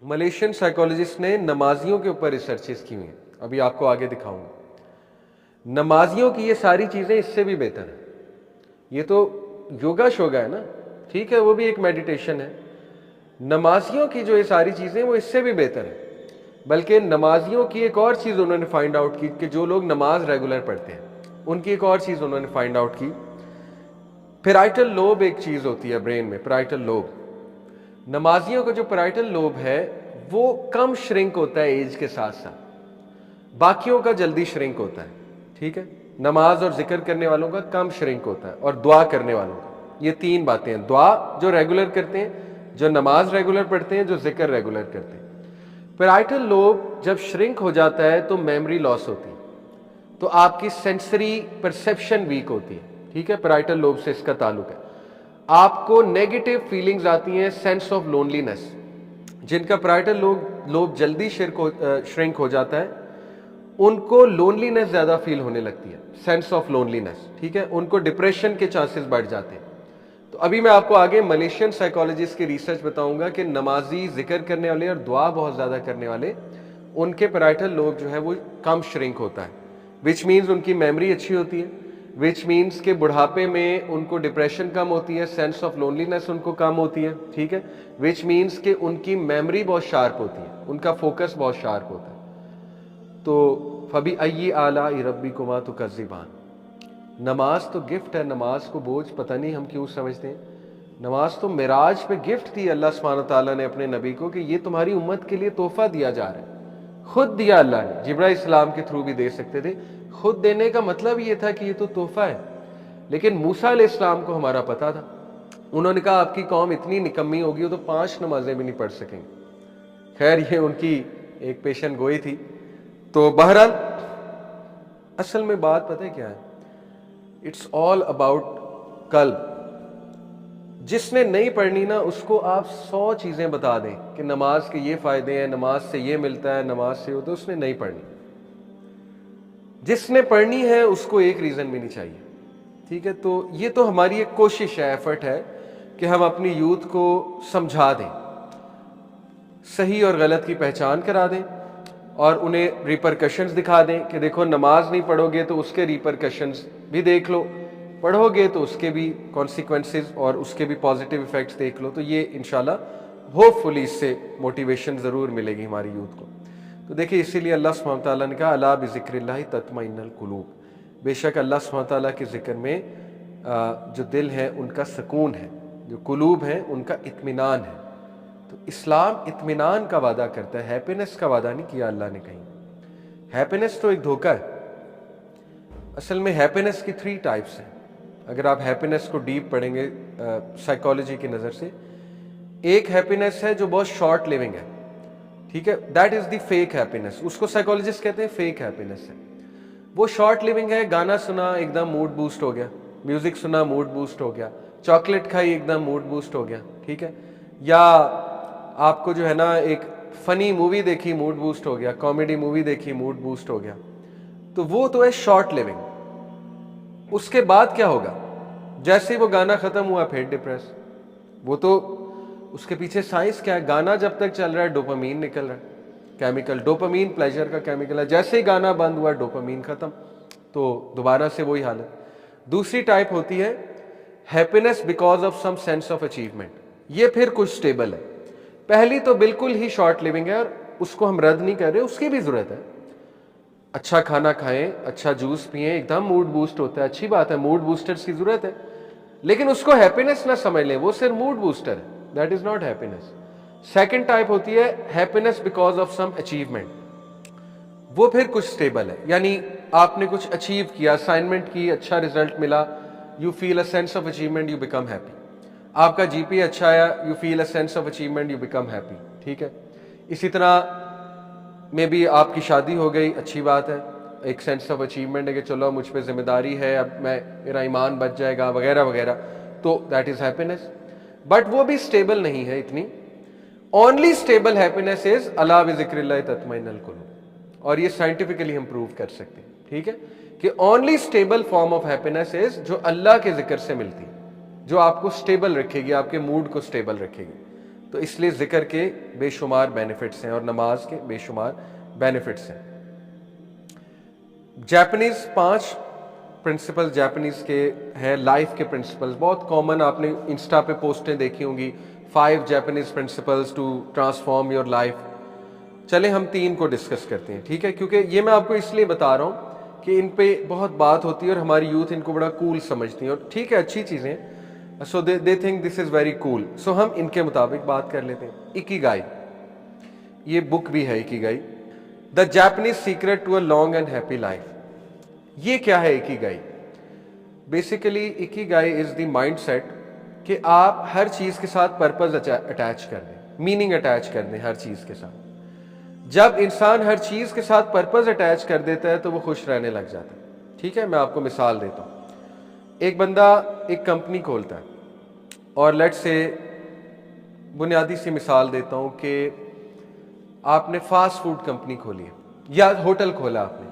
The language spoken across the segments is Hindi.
मलेशियन साइकोलॉजिस्ट ने नमाजियों के ऊपर रिसर्चेस की हुई हैं, अभी आपको आगे दिखाऊंगा। नमाजियों की ये सारी चीज़ें इससे भी बेहतर है। ये तो योगा शोगा है ना, ठीक है, वो भी एक मेडिटेशन है। नमाजियों की जो ये सारी चीज़ें वो इससे भी बेहतर है। बल्कि नमाजियों की एक और चीज़ उन्होंने फाइंड आउट की कि जो लोग नमाज रेगुलर पढ़ते हैं उनकी एक और चीज़ उन्होंने फाइंड आउट की। पैराइटल लोब एक चीज़ होती है ब्रेन में, पैराइटल लोब। नमाजियों का जो पैराइटल लोब है वो कम श्रिंक होता है एज के साथ साथ, बाकियों का जल्दी श्रिंक होता है। ठीक है, नमाज और जिक्र करने वालों का कम श्रिंक होता है और दुआ करने वालों का। ये तीन बातें हैं, दुआ जो रेगुलर करते हैं, जो नमाज रेगुलर पढ़ते हैं, जो जिक्र रेगुलर करते हैं। पैराइटल लोब जब श्रिंक हो जाता है तो मेमोरी लॉस होती है, तो आपकी सेंसरी परसेप्शन वीक होती है। ठीक है, पैराइटल लोब से इसका ताल्लुक है। आपको नेगेटिव फीलिंग्स आती हैं, सेंस ऑफ लोनलीनेस। जिनका पैराइटल लोब जल्दी श्रिंक हो जाता है उनको लोनलीनेस ज्यादा फील होने लगती है, सेंस ऑफ लोनलीनेस। ठीक है, उनको डिप्रेशन के चांसेस बढ़ जाते हैं। तो अभी मैं आपको आगे मलेशियन साइकोलॉजिस्ट की रिसर्च बताऊंगा कि नमाजी, जिक्र करने वाले और दुआ बहुत ज्यादा करने वाले, उनके पैराइटल लोब जो है वो कम श्रिंक होता है, विच मीन्स उनकी मेमोरी अच्छी होती है, विच मीन्स के बुढ़ापे में उनको डिप्रेशन कम होती है, सेंस ऑफ लोनलीनेस उनको कम होती है। ठीक है, विच मीन्स के उनकी मेमोरी बहुत शार्प होती है, उनका फोकस बहुत शार्प होता है। तो फबी अय्यी आला रब्बिकुमा तुकज़्ज़िबान। नमाज तो गिफ्ट है, नमाज को बोझ पता नहीं हम क्यों समझते हैं। नमाज तो मिराज पे गिफ्ट दी अल्लाह सुब्हानहू तआला ने अपने नबी को कि ये तुम्हारी उम्मत के लिए तोहफा दिया जा रहा है। खुद दिया अल्लाह ने, जिब्राइल इस्लाम के थ्रू भी दे सकते थे। खुद देने का मतलब ये था कि ये तो तोहफा है। लेकिन मूसा अलैहिस्सलाम को हमारा पता था, उन्होंने कहा आपकी कौम इतनी निकम्मी होगी वो तो 5 नमाजें भी नहीं पढ़ सकेंगे। खैर ये उनकी एक पेशन गोई थी। तो बहरहाल असल में बात पता है क्या है, इट्स ऑल अबाउट कल्ब। जिसने नहीं पढ़नी ना उसको आप 100 चीजें बता दें कि नमाज के ये फायदे हैं, नमाज से ये मिलता है, नमाज से होता है, उसने नहीं पढ़नी। जिसने पढ़नी है उसको एक रीजन भी नहीं चाहिए। ठीक है, तो ये तो हमारी एक कोशिश है, एफर्ट है कि हम अपनी यूथ को समझा दें, सही और गलत की पहचान करा दें और उन्हें रिपरकशंस दिखा दें कि देखो नमाज नहीं पढ़ोगे तो उसके रिपरकशंस भी देख लो, पढ़ोगे तो उसके भी कॉन्सिक्वेंसेस और उसके भी पॉजिटिव इफेक्ट्स देख लो। तो ये इंशाल्लाह होपफुली इससे मोटिवेशन ज़रूर मिलेगी हमारी यूथ को। तो देखिए इसीलिए अल्लाह सुब्हानहू व तआला ने कहा अला बिज़िक्रिल्लाहि तत्मइन्नुल कुलूब, बेशक अल्लाह सुब्हानहू व तआला के ज़िक्र में जो दिल है उनका सुकून है, जो कुलूब है उनका इत्मीनान है। तो इस्लाम इत्मीनान का वादा करता है, हैप्पीनेस का वादा नहीं किया अल्लाह ने कहीं। हैप्पीनेस तो एक धोखा है। असल में हैप्पीनेस की 3 टाइप्स हैं। अगर आप हैप्पीनेस को डीप पढ़ेंगे साइकोलॉजी की नज़र से, एक हैप्पीनेस है जो बहुत शॉर्ट लिविंग है। ठीक है, that is the fake happiness, उसको साइकोलॉजिस्ट कहते हैं फेक हैप्पीनेस है। वो शॉर्ट लिविंग है, गाना सुना एकदम मूड बूस्ट हो गया, म्यूजिक सुना मूड बूस्ट हो गया, चॉकलेट खाई एकदम मूड बूस्ट हो गया। ठीक है, या आपको जो है ना एक फनी मूवी देखी मूड बूस्ट हो गया, कॉमेडी मूवी देखी मूड बूस्ट हो गया। तो वो तो है शॉर्ट लिविंग। उसके बाद क्या होगा, जैसे ही वो गाना खत्म हुआ फिर डिप्रेस। वो तो उसके पीछे साइंस क्या है, गाना जब तक चल रहा है डोपामीन निकल रहा है, केमिकल डोपामीन प्लेजर का केमिकल है। जैसे ही गाना बंद हुआ डोपामीन खत्म, तो दोबारा से वही हालत। दूसरी टाइप होती है happiness because of some sense of achievement, ये फिर कुछ स्टेबल है। पहली तो बिल्कुल ही शॉर्ट लिविंग है और उसको हम रद्द नहीं कर रहे, उसकी भी जरूरत है। अच्छा खाना खाएं, अच्छा जूस पिएं, एकदम मूड बूस्ट होता है, अच्छी बात है, मूड बूस्टर्स की जरूरत है। लेकिन उसको हैप्पीनेस ना समझ लें, वो सिर्फ मूड बूस्टर है, that is not happiness. Second type होती है happiness because of some achievement, वो फिर कुछ स्टेबल है। यानी आपने कुछ अचीव किया, असाइनमेंट की, अच्छा रिजल्ट मिला, you feel a sense of achievement, you become happy. आपका जीपी अच्छा आया, you feel a sense of achievement, you become happy. ठीक है, इसी तरह मे बी आपकी शादी हो गई, अच्छी बात है, एक सेंस ऑफ अचीवमेंट है कि चलो मुझ पे जिम्मेदारी है, अब मेरा ईमान बच जाएगा वगैरह वगैरह, तो दैट इज हैप्पीनेस। बट वो भी स्टेबल नहीं है इतनी। ओनली स्टेबल हैप्पीनेस इज अला बिज़िक्रिल्लाहि तत्मइन्नुल कुलूब, और ये साइंटिफिकली हम प्रूव कर सकते हैं। ठीक है, कि only stable form of happiness is जो अल्लाह के जिक्र से मिलती है, जो आपको स्टेबल रखेगी, आपके मूड को स्टेबल रखेगी। तो इसलिए जिक्र के बेशुमार बेनिफिट्स हैं और नमाज के बेशुमार बेनिफिट्स हैं। जापानीज 5 प्रिंसिपल जापानीज के हैं, लाइफ के प्रिंसिपल्स, बहुत कॉमन, आपने इंस्टा पे पोस्टें देखी होंगी, 5 Japanese principles to transform your life. चले हम 3 को डिस्कस करते हैं, ठीक है, क्योंकि ये मैं आपको इसलिए बता रहा हूँ कि इन पे बहुत बात होती है और हमारी यूथ इनको बड़ा कूल समझती है, और ठीक है, अच्छी चीज़ें, so they think this is very cool, so हम इनके मुताबिक बात कर लेते हैं। इकिगाई, ये बुक भी है Ikigai, the Japanese secret to a long and happy life. ये क्या है Ikigai? Basically Ikigai is the mindset कि आप हर चीज के साथ पर्पस अटैच कर दें, मीनिंग अटैच कर दें हर चीज के साथ। जब इंसान हर चीज के साथ पर्पस अटैच कर देता है तो वो खुश रहने लग जाता है। ठीक है, मैं आपको मिसाल देता हूं। एक बंदा एक कंपनी खोलता है, और लेट्स से बुनियादी सी मिसाल देता हूं कि आपने फास्ट फूड कंपनी खोली है या होटल खोला आपने।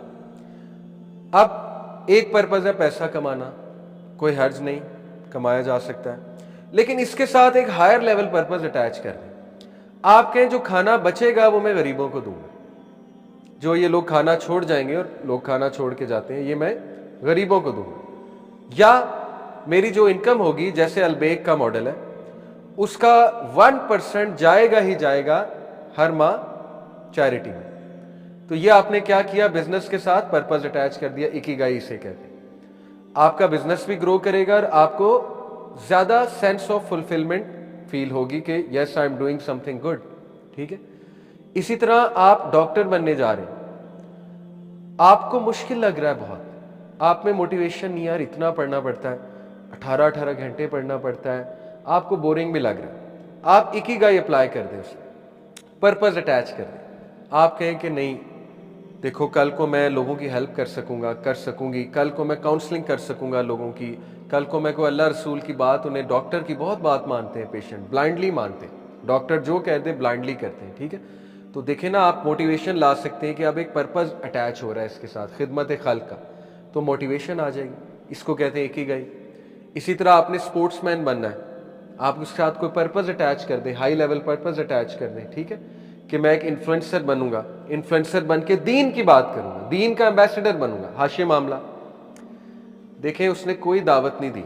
अब एक पर्पज है पैसा कमाना, कोई हर्ज नहीं, कमाया जा सकता है, लेकिन इसके साथ एक हायर लेवल पर्पज अटैच कर दें। आप कहें जो खाना बचेगा वो मैं गरीबों को दूंगा, जो ये लोग खाना छोड़ जाएंगे और लोग खाना छोड़ के जाते हैं, ये मैं गरीबों को दूंगा। या मेरी जो इनकम होगी, जैसे अलबेक का मॉडल है, उसका 1% जाएगा ही जाएगा हर माह चैरिटी में। तो ये आपने क्या किया, बिजनेस के साथ पर्पस अटैच कर दिया, इकिगाई इसे कहते हैं। आपका बिजनेस भी ग्रो करेगा और आपको ज्यादा सेंस ऑफ फुलफिलमेंट फील होगी कि yes I am doing something good. ठीक है, इसी तरह आप डॉक्टर बनने जा रहे हैं, आपको मुश्किल लग रहा है बहुत, आप में मोटिवेशन नहीं, यार इतना पढ़ना पड़ता है, 18-18 घंटे पढ़ना पड़ता है, आपको बोरिंग भी लग रहा है। आप इकिगाई अप्लाई कर दें, उसमें पर्पस अटैच कर दें। आप कहें कि नहीं देखो, कल को मैं लोगों की हेल्प कर सकूंगा, कर सकूंगी, कल को मैं काउंसलिंग कर सकूंगा लोगों की, कल को मैं कोई अल्लाह रसूल की बात, उन्हें डॉक्टर की बहुत बात मानते हैं, पेशेंट ब्लाइंडली मानते हैं, डॉक्टर जो कहते हैं ब्लाइंडली करते हैं। ठीक है, तो देखें ना, आप मोटिवेशन ला सकते हैं कि अब एक पर्पस अटैच हो रहा है इसके साथ, खिदमत खल्क का, तो मोटिवेशन आ जाएगी, इसको कहते हैं इकिगाई। इसी तरह आपने स्पोर्ट्समैन बनना है, आप उसके साथ कोई पर्पस अटैच कर दें, हाई लेवल पर्पस अटैच कर दें। ठीक है, कि मैं एक इन्फ्लुएंसर बनूंगा, इन्फ्लुएंसर बन के दीन की बात करूंगा, दीन का एम्बेसडर बनूंगा। हाशिम मामला देखें, उसने कोई दावत नहीं दी,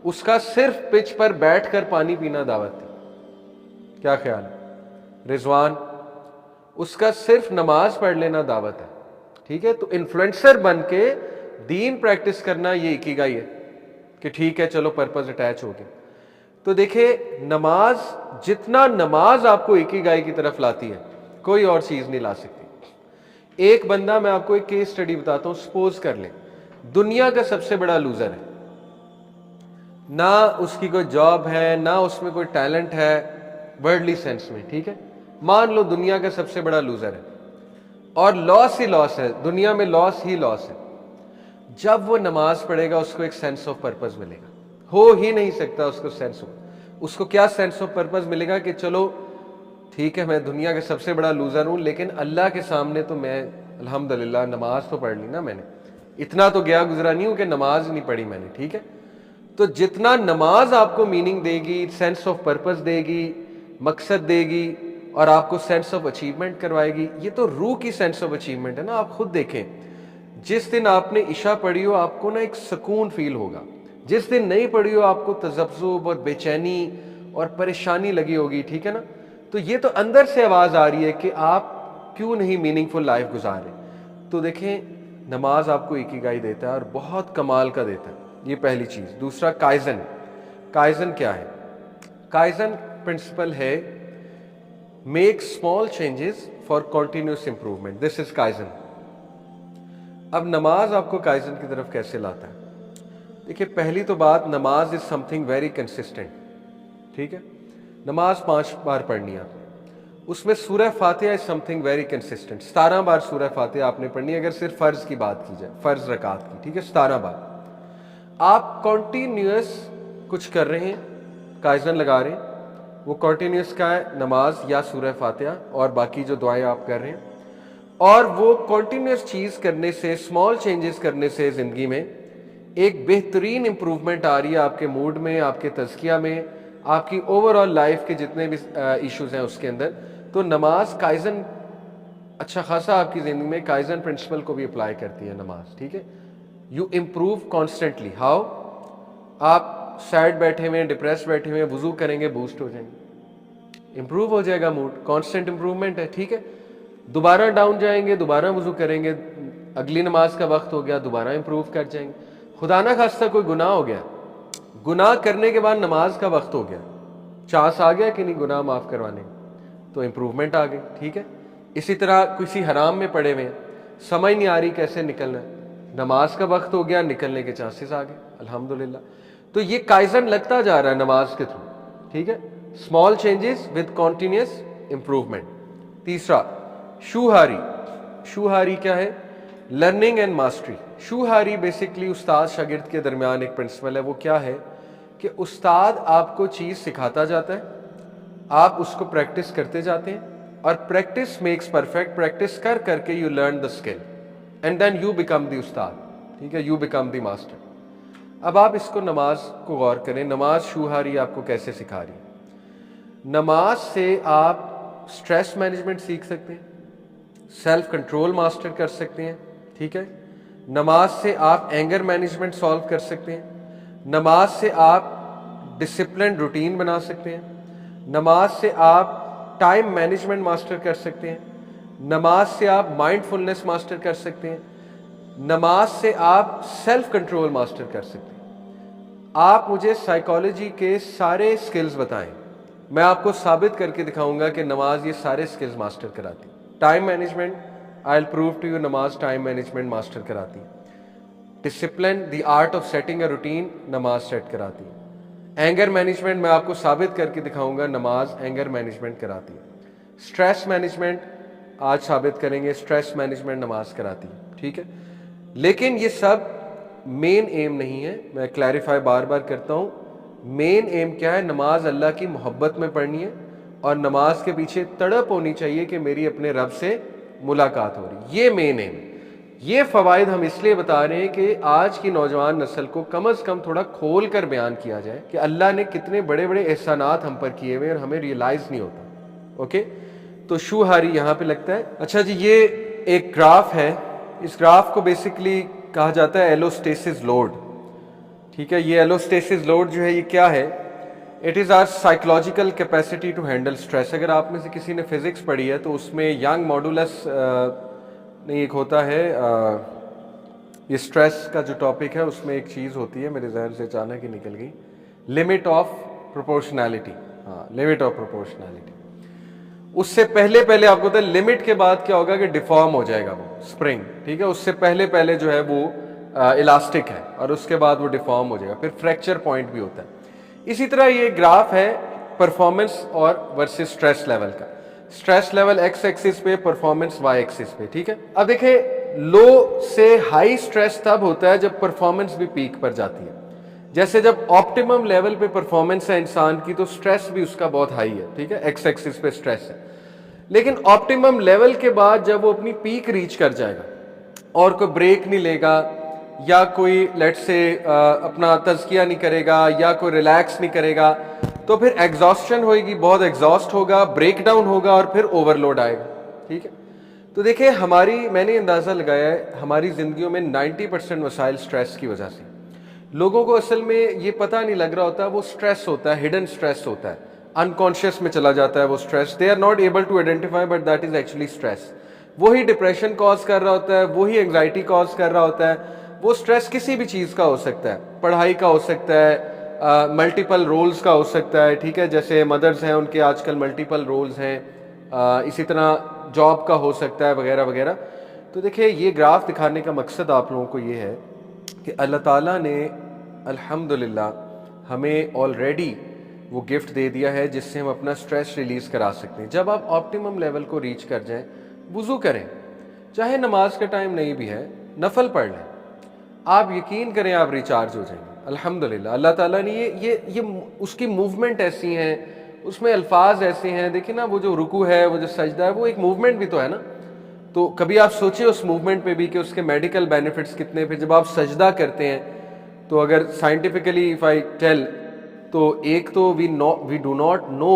उसका सिर्फ पिच पर बैठकर पानी पीना दावत थी। क्या ख्याल है? रिजवान, उसका सिर्फ नमाज पढ़ लेना दावत है। ठीक है, तो इन्फ्लुएंसर बन के दीन प्रैक्टिस करना, ये इकिगाई है कि ठीक है चलो पर्पस अटैच हो गया। तो देखिए, नमाज, जितना नमाज आपको इकिगाई की तरफ लाती है, कोई और चीज नहीं ला सकती। एक बंदा, मैं आपको एक केस स्टडी बताता हूं, सपोज कर ले दुनिया का सबसे बड़ा लूजर है, ना उसकी कोई जॉब है, ना उसमें कोई टैलेंट है वर्ल्डली सेंस में। ठीक है, मान लो दुनिया का सबसे बड़ा लूजर है और लॉस ही लॉस है, दुनिया में लॉस ही लॉस है। जब वो नमाज पढ़ेगा उसको एक सेंस ऑफ पर्पस मिलेगा, हो ही नहीं सकता उसको सेंस हो। उसको क्या सेंस ऑफ पर्पस मिलेगा कि चलो ठीक है, मैं दुनिया का सबसे बड़ा लूजर हूं, लेकिन अल्लाह के सामने तो मैं अल्हम्दुलिल्लाह नमाज तो पढ़ ली ना मैंने, इतना तो गया गुजरा नहीं हूं कि नमाज नहीं पढ़ी मैंने। ठीक है, तो जितना नमाज आपको मीनिंग देगी, सेंस ऑफ पर्पस देगी, मकसद देगी, और आपको सेंस ऑफ अचीवमेंट करवाएगी, ये तो रूह की सेंस ऑफ अचीवमेंट है ना। आप खुद देखें, जिस दिन आपने इशा पढ़ी हो आपको ना एक सुकून फील होगा, जिस दिन नहीं पढ़ी हो आपको तजब्जुब और बेचैनी और परेशानी लगी होगी। ठीक है ना, तो ये तो अंदर से आवाज आ रही है कि आप क्यों नहीं मीनिंगफुल लाइफ गुजारे। तो देखें, नमाज आपको इकिगाई देता है और बहुत कमाल का देता है, ये पहली चीज। दूसरा, काइजन। काइजन क्या है? काइजन प्रिंसिपल है make small changes for continuous improvement, this is kaizen. अब नमाज आपको काइजन की तरफ कैसे लाता है? देखिए, पहली तो बात, नमाज इज समथिंग वेरी कंसिस्टेंट। ठीक है, नमाज 5 बार पढ़नी है आपने, उसमें सूरह फातिहा इज समथिंग वेरी कंसिस्टेंट। 17 बार सूरह फातिहा आपने पढ़नी है, अगर सिर्फ फर्ज की बात की जाए, फर्ज रकात की। ठीक है, 17 बार आप कॉन्टिन्यूस कुछ कर रहे हैं, काइजन लगा रहे हैं, वो कॉन्टिन्यूस का है, नमाज या सूरह फातिहा और बाकी जो दुआएं आप कर रहे हैं। और वो कॉन्टिन्यूस चीज करने से, स्मॉल चेंजेस करने से जिंदगी में एक बेहतरीन इंप्रूवमेंट आ रही है, आपके मूड में, आपके तज़किया में, आपकी ओवरऑल लाइफ के जितने भी इश्यूज हैं उसके अंदर। तो नमाज काइजन अच्छा खासा आपकी ज़िंदगी में काइजन प्रिंसिपल को भी अप्लाई करती है नमाज, ठीक है। You improve constantly. हाउ? आप सैड बैठे हुए हैं, डिप्रेस बैठे हुए हैं, वुजू करेंगे, बूस्ट हो जाएंगे, इम्प्रूव हो जाएगा मूड, कांस्टेंट इम्प्रूवमेंट है, ठीक है। दोबारा डाउन जाएंगे, दोबारा वुजू करेंगे, अगली नमाज का वक्त हो गया, दोबारा इम्प्रूव कर जाएंगे। खुदा ना खास्ता कोई गुनाह हो गया, गुनाह करने के बाद नमाज का वक्त हो गया, चांस आ गया कि नहीं गुनाह माफ़ करवाने, तो इम्प्रूवमेंट आ गई, ठीक है। इसी तरह किसी हराम में पड़े हुए हैं, समझ नहीं आ रही कैसे निकलना है, नमाज का वक्त हो गया, निकलने के चांसेस आ गए, अल्हम्दुलिल्लाह। तो ये काइजन लगता जा रहा है नमाज के थ्रू, ठीक है। Small changes with continuous improvement. तीसरा, शूहारी। शूहारी क्या है? Learning and mastery. Shuhari basically उस्ताद शागिर्द के दरमियान एक प्रिंसिपल है। वो क्या है कि उस्ताद आपको चीज़ सिखाता जाता है, आप उसको प्रैक्टिस करते जाते हैं, और प्रैक्टिस मेक्स परफेक्ट। प्रैक्टिस कर करके you learn the skill and then you become the उस्ताद, ठीक है, यू बिकम द मास्टर। अब आप इसको नमाज को गौर करें, नमाज शूहारी आपको कैसे सिखा रही है। नमाज से आप स्ट्रेस मैनेजमेंट सीख सकते हैं, सेल्फ कंट्रोल मास्टर कर सकते हैं, ठीक है। नमाज से आप एंगर मैनेजमेंट सॉल्व कर सकते हैं, नमाज से आप डिसिप्लिन रूटीन बना सकते हैं, नमाज से आप टाइम मैनेजमेंट मास्टर कर सकते हैं, नमाज से आप माइंडफुलनेस मास्टर कर सकते हैं, नमाज से आप सेल्फ कंट्रोल मास्टर कर सकते हैं। आप मुझे साइकोलॉजी के सारे स्किल्स बताएं, मैं आपको साबित करके दिखाऊंगा कि नमाज ये सारे स्किल्स मास्टर कराती। Time management, I will prove to you, नमाज टाइम मैनेजमेंट मास्टर कराती। Discipline, the art of setting a routine, नमाज सेट कराती है। एंगर मैनेजमेंट, मैं आपको साबित करके दिखाऊंगा, नमाज एंगर मैनेजमेंट कराती है। स्ट्रेस मैनेजमेंट, आज साबित करेंगे, स्ट्रेस मैनेजमेंट नमाज कराती है, ठीक है। लेकिन ये सब मेन एम नहीं है, मैं क्लैरिफाई बार बार करता हूँ। मेन एम क्या है? नमाज अल्लाह की मोहब्बत में पढ़नी है, और नमाज के पीछे तड़प होनी चाहिए कि मेरी अपने रब से मुलाकात हो रही, ये मेन एम। ये फ़वाइद हम इसलिए बता रहे हैं कि आज की नौजवान नस्ल को कम अज़ कम थोड़ा खोल कर बयान किया जाए कि अल्लाह ने कितने बड़े बड़े एहसानात हम पर किए हुए और हमें रियलाइज़ नहीं होता। ओके, तो शूहारी यहाँ पे लगता है। अच्छा जी, ये एक ग्राफ है, इस ग्राफ को बेसिकली कहा जाता है एलोस्टेसिस लोड, ठीक है। ये एलोस्टेसिस लोड जो है ये क्या है? It is our psychological capacity to handle stress. अगर आप में से किसी ने फिजिक्स पढ़ी है तो उसमें यंग मॉडुलस नहीं एक होता है, ये स्ट्रेस का जो टॉपिक है उसमें एक चीज़ होती है, मेरे जहन से अचानक ही निकल गई, लिमिट ऑफ प्रोपोर्शनैलिटी। हाँ, लिमिट ऑफ प्रोपोर्शनैलिटी। उससे पहले पहले आपको पता है लिमिट के बाद क्या होगा कि डिफॉर्म हो जाएगा वो स्प्रिंग, ठीक है। उससे पहले पहले जो है वो इलास्टिक है, और उसके बाद वो डिफॉर्म हो जाएगा, फिर फ्रैक्चर पॉइंट भी होता है। इसी तरह ये ग्राफ है परफॉर्मेंस और वर्सेस स्ट्रेस लेवल का। स्ट्रेस लेवल एक्स एक्सिस पे, परफॉर्मेंस वाई एक्सिस पे, ठीक है। अब देखिए, लो से हाई स्ट्रेस तब होता है जब परफॉर्मेंस भी पीक पर जाती है। जैसे जब ऑप्टिमम लेवल पे परफॉर्मेंस है इंसान की, तो स्ट्रेस भी उसका बहुत हाई है, ठीक है, एक्स एक्सिस पे स्ट्रेस है। लेकिन ऑप्टिमम लेवल के बाद जब वो अपनी पीक रीच कर जाएगा और कोई ब्रेक नहीं लेगा, या कोई लेट्स से अपना तज़किया नहीं करेगा, या कोई रिलैक्स नहीं करेगा, तो फिर एग्जॉस्शन होगी, बहुत एग्जॉस्ट होगा, ब्रेक डाउन होगा, और फिर ओवरलोड आएगा, ठीक है। तो देखिए, मैंने अंदाज़ा लगाया है, हमारी ज़िंदगियों में 90% मसाइल स्ट्रेस की वजह से। लोगों को असल में ये पता नहीं लग रहा होता, वो स्ट्रेस होता है, हिडन स्ट्रेस होता है, अनकॉन्शियस में चला जाता है वो stress. They are not able to identify, but that is actually stress. वही डिप्रेशन कॉज कर रहा होता है, वही एंग्जाइटी कॉज कर रहा होता है। वो स्ट्रेस किसी भी चीज़ का हो सकता है, पढ़ाई का हो सकता है, मल्टीपल रोल्स का हो सकता है, ठीक है, जैसे मदर्स हैं उनके आजकल मल्टीपल रोल्स हैं, इसी तरह जॉब का हो सकता है, वगैरह वगैरह। तो देखिए, ये ग्राफ दिखाने का मकसद आप लोगों को ये है कि अल्लाह ताला ने अल्हम्दुलिल्लाह हमें ऑलरेडी वो गिफ्ट दे दिया है जिससे हम अपना स्ट्रेस रिलीज़ करा सकते हैं। जब आप ऑप्टिमम लेवल को रीच कर जाएं, वुज़ू करें, चाहे नमाज का टाइम नहीं भी है, नफल पढ़ लें, आप यकीन करें आप रिचार्ज हो जाएंगे। अल्हम्दुलिल्लाह, अल्लाह ताला ने ये उसकी मूवमेंट ऐसी हैं, उसमें अल्फाज ऐसे हैं। देखिए ना, वो जो रुकू है, वो जो सजदा है, वो एक मूवमेंट भी तो है ना। तो कभी आप सोचिए उस मूवमेंट पे भी कि उसके मेडिकल बेनिफिट्स कितने। फिर जब आप सजदा करते हैं, तो अगर साइंटिफिकली इफ आई टेल, तो एक तो वी डू नॉट नो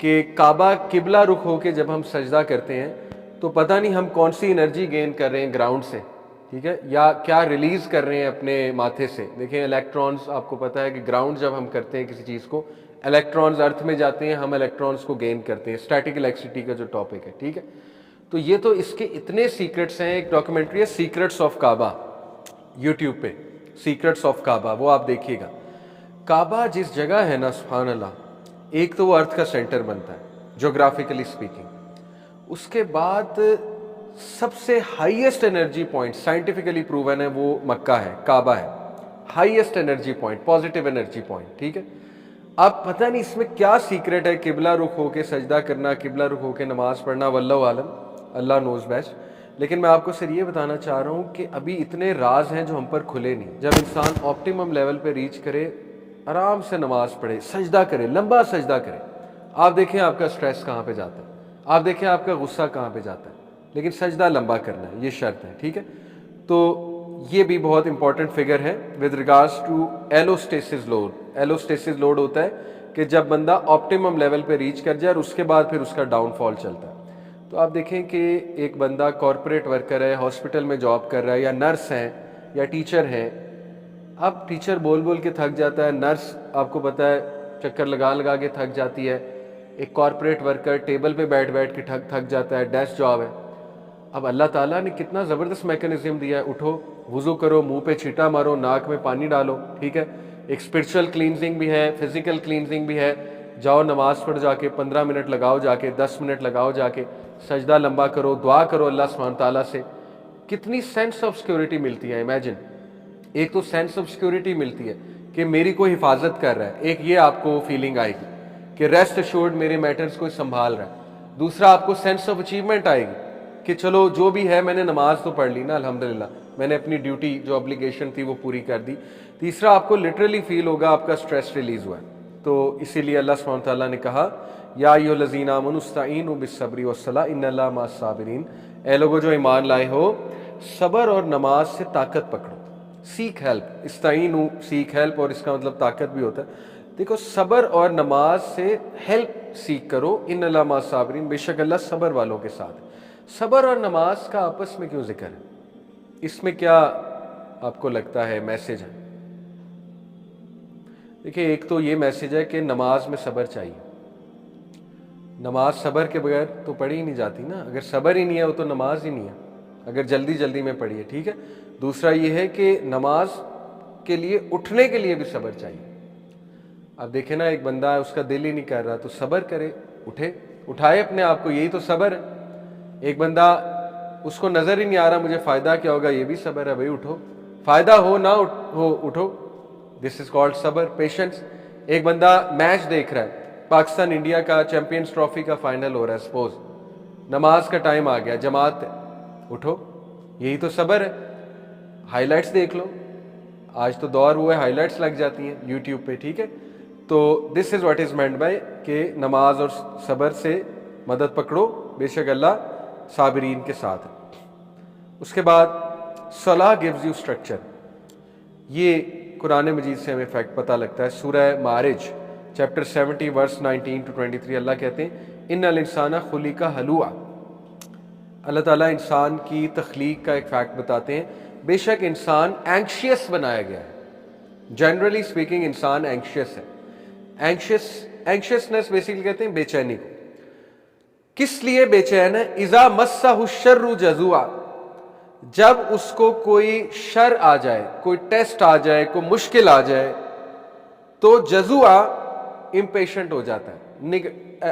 कि काबा किबला रुख होके जब हम सजदा करते हैं तो पता नहीं हम कौन सी एनर्जी गेन कर रहे हैं ग्राउंड से, ठीक है, या क्या रिलीज कर रहे हैं अपने माथे से। देखें इलेक्ट्रॉन्स, आपको पता है कि ग्राउंड जब हम करते हैं किसी चीज़ को, इलेक्ट्रॉन्स अर्थ में जाते हैं, हम इलेक्ट्रॉन्स को गेन करते हैं, स्टैटिक इलेक्ट्रिसिटी का जो टॉपिक है, ठीक है। तो ये तो इसके इतने सीक्रेट्स हैं। एक डॉक्यूमेंट्री है सीक्रेट्स ऑफ काबा, यूट्यूब पे, सीक्रेट्स ऑफ काबा, वो आप देखिएगा। काबा जिस जगह है ना, सुभान अल्लाह, एक तो वो अर्थ का सेंटर बनता है ज्योग्राफिकली स्पीकिंग। उसके बाद सबसे highest energy point scientifically proven है वो मक्का है, काबा है, highest energy point, positive energy point, ठीक है। अब पता नहीं इसमें क्या सीक्रेट है, किबला रुख होके सजदा करना, किबला रुख होके नमाज पढ़ना, वल्लाहु आलम, अल्लाह नोज बेस्ट। लेकिन मैं आपको सिर्फ ये बताना चाह रहा हूँ कि अभी इतने राज हैं जो हम पर खुले नहीं। जब इंसान ऑप्टिमम लेवल पे रीच करे, आराम से नमाज पढ़े, सजदा करे, लंबा सजदा करे, आप देखें आपका स्ट्रेस कहाँ पे जाता है, आप देखें आपका गुस्सा कहाँ पे जाता है। लेकिन सजदा लंबा करना है, ये शर्त है, ठीक है। तो ये भी बहुत इंपॉर्टेंट फिगर है with regards to allostasis load. Allostasis load होता है कि जब बंदा ऑप्टिमम लेवल पे रीच कर जाए और उसके बाद फिर उसका डाउनफॉल चलता है। तो आप देखें कि एक बंदा कॉरपोरेट वर्कर है, हॉस्पिटल में जॉब कर रहा है, या नर्स है, या टीचर है। अब टीचर बोल बोल के थक जाता है, नर्स आपको पता है चक्कर लगा लगा के थक जाती है, एक कॉरपोरेट वर्कर टेबल पे बैठ बैठ के थक जाता है, डेस्क जॉब है। अब अल्लाह ताला ने कितना ज़बरदस्त मैकेनिज्म दिया है, उठो, वुज़ू करो, मुंह पे छींटा मारो, नाक में पानी डालो, ठीक है। एक स्पिरिचुअल क्लींजिंग भी है, फिजिकल क्लींजिंग भी है। जाओ नमाज पढ़ जाके 15 मिनट लगाओ, जाके 10 मिनट लगाओ, जाके सजदा लंबा करो, दुआ करो अल्लाह सुब्हान ताला से। कितनी सेंस ऑफ सिक्योरिटी मिलती है। इमेजिन, एक तो सेंस ऑफ सिक्योरिटी मिलती है कि मेरी कोई हिफाजत कर रहा है, एक ये आपको फीलिंग आएगी कि रेस्ट अश्योर्ड मेरे मैटर्स को संभाल रहा है। दूसरा, आपको सेंस ऑफ अचीवमेंट आएगी कि चलो जो भी है मैंने नमाज तो पढ़ ली ना, अल्हम्दुलिल्लाह, मैंने अपनी ड्यूटी जो ऑब्लिगेशन थी वो पूरी कर दी। तीसरा, आपको लिटरली फील होगा आपका स्ट्रेस रिलीज हुआ है। तो इसीलिए अल्लाह सुब्हानहू तआला ने कहा, या अय्युहल्लज़ीना आमनू इस्तईनु बिस्सब्रि वस्सलाह इन्नल्लाहा मअस्साबिरीन, ए लोगो जो ईमान लाए हो, सब्र और नमाज से ताकत पकड़ो, सीख हेल्प। इस्तईनु सीख हेल्प, और इसका मतलब ताकत भी होता है। देखो, सब्र और नमाज से हेल्प सीख करो, इन्नल्लाहा मअस्साबिरीन, बेशक अल्लाह सब्र वालों के साथ है। सब्र और नमाज का आपस में क्यों जिक्र है? इसमें क्या आपको लगता है मैसेज है? देखिए, एक तो ये मैसेज है कि नमाज में सब्र चाहिए। नमाज सब्र के बगैर तो पढ़ी ही नहीं जाती ना। अगर सब्र ही नहीं है वो तो नमाज ही नहीं है, अगर जल्दी जल्दी में पढ़ी है, ठीक है। दूसरा ये है कि नमाज के लिए उठने के लिए भी सब्र चाहिए। अब देखे ना, एक बंदा है उसका दिल ही नहीं कर रहा, तो सब्र करे, उठे, उठाए अपने आप को, यही तो सब्र है। एक बंदा उसको नजर ही नहीं आ रहा मुझे फायदा क्या होगा, ये भी सब्र है भाई, उठो, फायदा हो ना हो उठो, दिस इज कॉल्ड सब्र, पेशेंस। एक बंदा मैच देख रहा है, पाकिस्तान इंडिया का चैंपियंस ट्रॉफी का फाइनल हो रहा है, सपोज नमाज का टाइम आ गया, जमात है, उठो, यही तो सब्र है। हाइलाइट्स देख लो, आज तो दौर हुआ है, हाइलाइट्स लग जाती हैं यूट्यूब पे, ठीक है। तो this is what is meant by कि नमाज और सब्र से मदद पकड़ो, बेशक अल्लाह साबिरीन के साथ है। उसके बाद सलाह गिव्स यू स्ट्रक्चर। ये कुरान मजीद से हमें फैक्ट पता लगता है। सूरह मारिज चैप्टर 70 वर्स 19 to 23 अल्लाह कहते हैं, इन्नल इंसाना खुलिका हलुआ। अल्लाह ताला इंसान की तख्लीक का एक फैक्ट बताते हैं, बेशक इंसान एंक्शियस बनाया गया है। जनरली स्पीकिंग इंसान एंक्शियस है। एंक्शियसनेस बेसिकली कहते हैं बेचैनी को। किस लिए बेचैन है? इज़ा मस्सहु शर्रु जज़ुआ, जब उसको कोई शर आ जाए, कोई टेस्ट आ जाए, कोई मुश्किल आ जाए, तो जज़ुआ इम्पेशेंट हो जाता है,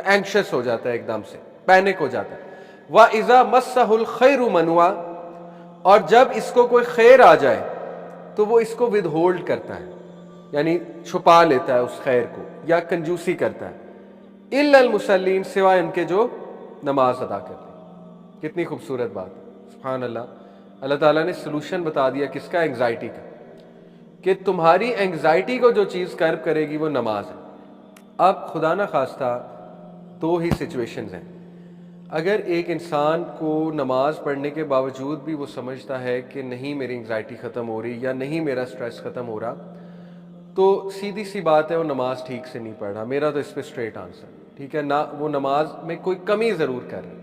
एंक्शस हो जाता है, एकदम से पैनिक हो जाता है। व इज़ा मस्सहुल खैरु मनुआ, और जब इसको कोई खैर आ जाए तो वो इसको विद होल्ड करता है, यानी छुपा लेता है उस खैर को, या कंजूसी करता है। इल्लल मुसल्लीन, सिवाय उनके जो नमाज अदा करते हैं। कितनी खूबसूरत बात, सुभान अल्लाह। अल्लाह ताला ने सलूशन बता दिया किसका? एंग्जाइटी का, कि तुम्हारी एंग्जाइटी को जो चीज़ कर्ब करेगी वो नमाज है। अब खुदा ना खास्ता दो ही सिचुएशंस हैं। अगर एक इंसान को नमाज पढ़ने के बावजूद भी वो समझता है कि नहीं मेरी एंग्जाइटी ख़त्म हो रही, या नहीं मेरा स्ट्रेस ख़त्म हो रहा, तो सीधी सी बात है वो नमाज ठीक से नहीं पढ़ रहा। मेरा तो इस पर स्ट्रेट आंसर, ठीक है ना, वो नमाज में कोई कमी ज़रूर कर रहा है,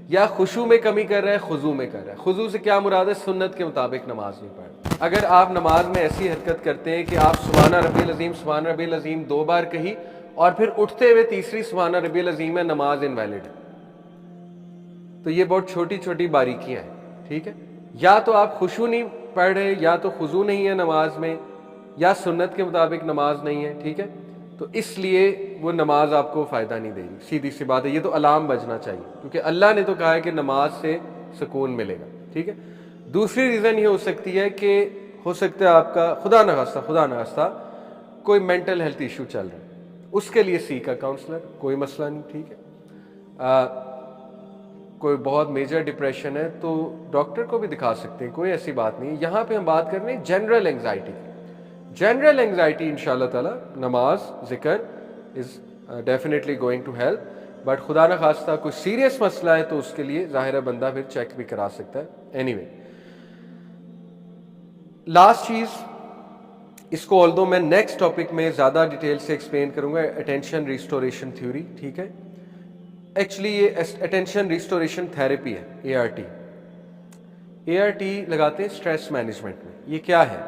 या खुशू में कमी कर रहा है, खुजू में कर रहा है। खुजू से क्या मुराद है? सुन्नत के मुताबिक नमाज नहीं पढ़ रहा। अगर आप नमाज में ऐसी हरकत करते हैं कि आप सुभान रब्बिल अज़ीम सुभान रब्बिल अज़ीम 2 बार कही और फिर उठते हुए तीसरी सुभान रब्बिल अज़ीम है, नमाज इनवैलिड है। तो ये बहुत छोटी छोटी बारीकियां हैं, ठीक है। या तो आप खुशू नहीं पढ़ रहे, या तो खुजू नहीं है नमाज में, या सुन्नत के मुताबिक नमाज नहीं है, ठीक है। तो इसलिए वो नमाज आपको फ़ायदा नहीं देगी, सीधी सी बात है। ये तो अलार्म बजना चाहिए, क्योंकि अल्लाह ने तो कहा है कि नमाज से सुकून मिलेगा, ठीक है। दूसरी रीज़न ये हो सकती है कि हो सकता है आपका खुदा न खास्ता कोई मेंटल हेल्थ इशू चल रहा है, उसके लिए सीख का काउंसलर, कोई मसला नहीं, ठीक है। कोई बहुत मेजर डिप्रेशन है तो डॉक्टर को भी दिखा सकते हैं, कोई ऐसी बात नहीं है। यहाँ पे हम बात कर रहे हैं जनरल एंग्जाइटी की। जनरल एंग्जाइटी इंशाल्लाह ताला नमाज जिक्र is definitely going to help, but खुदा न खास्ता कोई सीरियस मसला है तो उसके लिए ज़ाहिर है बंदा फिर चेक भी करा सकता है। एनीवे, लास्ट चीज़, इसको ऑल्दो मैं नेक्स्ट टॉपिक में ज़्यादा डिटेल से एक्सप्लेन करूंगा, अटेंशन रिस्टोरेशन थ्योरी, ठीक है। एक्चुअली ये अटेंशन रिस्टोरेशन थेरेपी है, ART लगाते हैं स्ट्रेस मैनेजमेंट में। ये क्या है?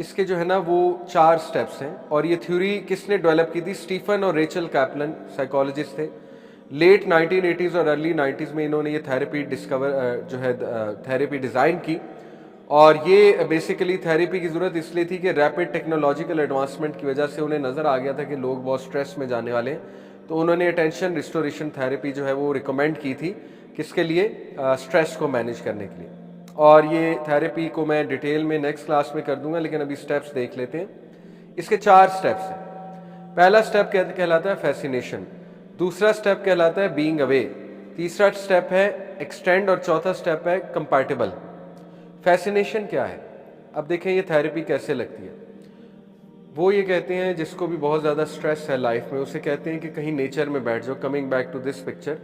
इसके जो है ना वो 4 स्टेप्स हैं, और ये थ्योरी किसने डेवलप की थी? स्टीफन और रेचल कैपलन, साइकोलॉजिस्ट थे। लेट 1980s और अर्ली 90s में इन्होंने ये थेरेपी जो है थेरेपी डिज़ाइन की। और ये बेसिकली थेरेपी की ज़रूरत इसलिए थी कि रैपिड टेक्नोलॉजिकल एडवांसमेंट की वजह से उन्हें नज़र आ गया था कि लोग बहुत स्ट्रेस में जाने वाले हैं, तो उन्होंने अटेंशन रिस्टोरेशन थेरेपी जो है वो रिकमेंड की थी, किसके लिए? स्ट्रेस को मैनेज करने के लिए। और ये थेरेपी को मैं डिटेल में नेक्स्ट क्लास में कर दूंगा, लेकिन अभी स्टेप्स देख लेते हैं। इसके 4 स्टेप्स हैं। पहला स्टेप कहलाता है फैसिनेशन, दूसरा स्टेप कहलाता है बीइंग अवे, तीसरा स्टेप है एक्सटेंड, और चौथा स्टेप है कंपैटिबल। फैसिनेशन क्या है? अब देखें ये थेरेपी कैसे लगती है। वो ये कहते हैं, जिसको भी बहुत ज़्यादा स्ट्रेस है लाइफ में, उसे कहते हैं कि कहीं नेचर में बैठ जाओ। Coming back to this picture,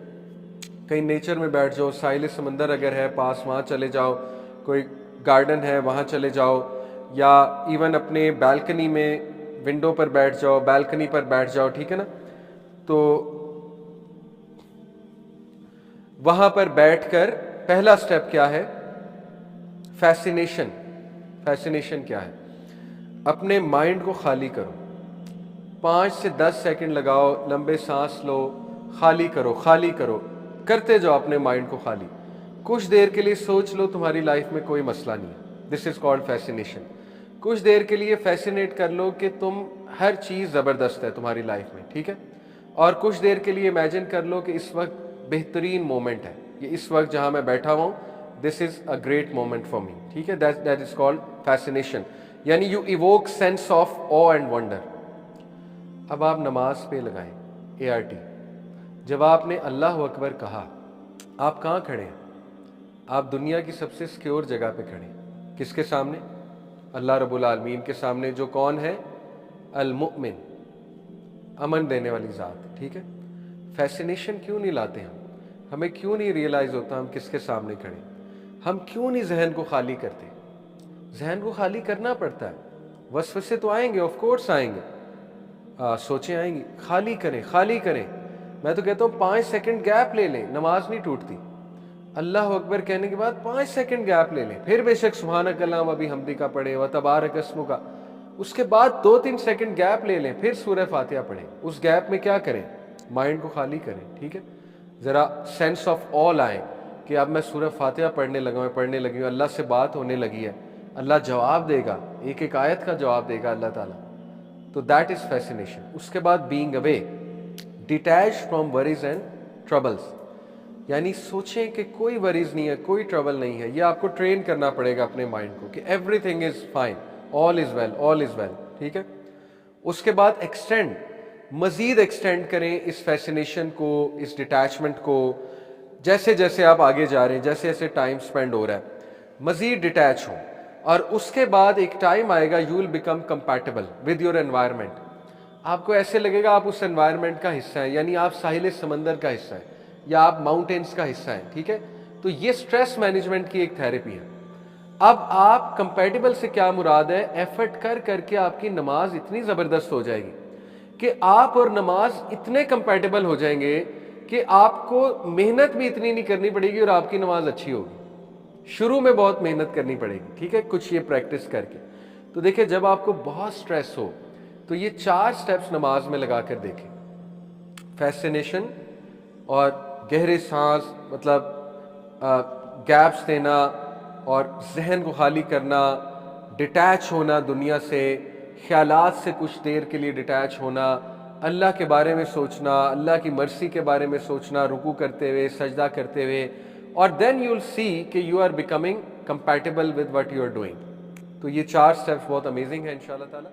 कहीं नेचर में बैठ जाओ, साहिल समंदर अगर है पास वहाँ चले जाओ, कोई गार्डन है वहाँ चले जाओ, या इवन अपने बालकनी में विंडो पर बैठ जाओ, बालकनी पर बैठ जाओ, ठीक है ना। तो वहाँ पर बैठकर पहला स्टेप क्या है? फैसिनेशन। फैसिनेशन क्या है? अपने माइंड को खाली करो, 5 से 10 सेकंड लगाओ, लंबे सांस लो, खाली करो, खाली करो, करते जाओ अपने माइंड को खाली। कुछ देर के लिए सोच लो तुम्हारी लाइफ में कोई मसला नहीं है, दिस इज कॉल्ड फैसिनेशन। कुछ देर के लिए फैसिनेट कर लो कि तुम हर चीज़ ज़बरदस्त है तुम्हारी लाइफ में, ठीक है। और कुछ देर के लिए इमेजिन कर लो कि इस वक्त बेहतरीन मोमेंट है, ये इस वक्त जहाँ मैं बैठा हुआ हूँ, this is a great moment for me, ठीक है। दैट इज कॉल्ड फैसिनेशन, यानी you evoke sense of of and wonder. अब आप नमाज पे लगाएं ART। जब आपने अल्लाह अकबर कहा, आप कहाँ खड़े हैं? आप दुनिया की सबसे सिक्योर जगह पे खड़े हैं। किसके सामने? अल्लाह रब्बुल आलमीन के सामने, जो कौन है? अल मुमिन, अमन देने वाली ज़ात, ठीक है। फैसिनेशन क्यों नहीं लाते हम? हमें क्यों नहीं रियलाइज़ होता हम किसके सामने खड़े? हम क्यों नहीं जहन को खाली करते? जहन को खाली करना पड़ता है। वसवसे तो आएंगे, ऑफ कोर्स आएंगे, सोचें आएंगी, खाली करें, खाली करें। मैं तो कहता हूँ 5 सेकंड गैप ले लें, नमाज नहीं टूटती। अल्लाह अकबर कहने के बाद 5 सेकंड गैप ले लें, फिर बेशक सुभानक अल्लाहुम्मा बिहम्दी का पढ़े, व तबारक अस्मु का, उसके बाद 2-3 सेकंड गैप ले लें, फिर सूरह फातिहा पढ़ें। उस गैप में क्या करें? माइंड को खाली करें, ठीक है। ज़रा सेंस ऑफ ऑल आए कि अब मैं सूरह फातिहा पढ़ने लगा, मैं पढ़ने लगी हूँ, अल्लाह से बात होने लगी है, अल्लाह जवाब देगा, एक एक आयत का जवाब देगा अल्लाह ताला। तो दैट इज़ फैसिनेशन। उसके बाद being away, detach from worries and troubles, यानी सोचें कि कोई वरीज नहीं है, कोई ट्रबल नहीं है। ये आपको ट्रेन करना पड़ेगा अपने माइंड को कि everything is fine, all is well, all is well, ठीक है। उसके बाद एक्सटेंड, मजीद एक्सटेंड करें इस फैसिनेशन को, इस डिटैचमेंट को। जैसे जैसे आप आगे जा रहे हैं, जैसे जैसे टाइम स्पेंड हो रहा है, मजीद डिटैच हो। और उसके बाद एक टाइम आएगा, you will become compatible with your environment. आपको ऐसे लगेगा आप उस एनवायरनमेंट का हिस्सा है, यानी आप साहिल समंदर का हिस्सा है या आप माउंटेन्स का हिस्सा है, ठीक है। तो ये स्ट्रेस मैनेजमेंट की एक थेरेपी है। अब आप कंपैटिबल से क्या मुराद है, एफर्ट कर करके आपकी नमाज इतनी ज़बरदस्त हो जाएगी कि आप और नमाज इतने कंपैटिबल हो जाएंगे कि आपको मेहनत भी इतनी नहीं करनी पड़ेगी और आपकी नमाज अच्छी होगी। शुरू में बहुत मेहनत करनी पड़ेगी, ठीक है, कुछ ये प्रैक्टिस करके। तो देखिए, जब आपको बहुत स्ट्रेस हो तो ये 4 स्टेप्स नमाज में लगा कर देखें। फैसिनेशन और गहरे सांस, मतलब गैप्स देना और जहन को खाली करना, डिटैच होना दुनिया से, ख्यालात से कुछ देर के लिए डिटैच होना, अल्लाह के बारे में सोचना, अल्लाह की मर्सी के बारे में सोचना, रुकू करते हुए, सजदा करते हुए, और देन यू विल सी कि you are becoming compatible with what you are doing. तो ये 4 स्टेप्स बहुत अमेजिंग है इंशाल्लाह ताला।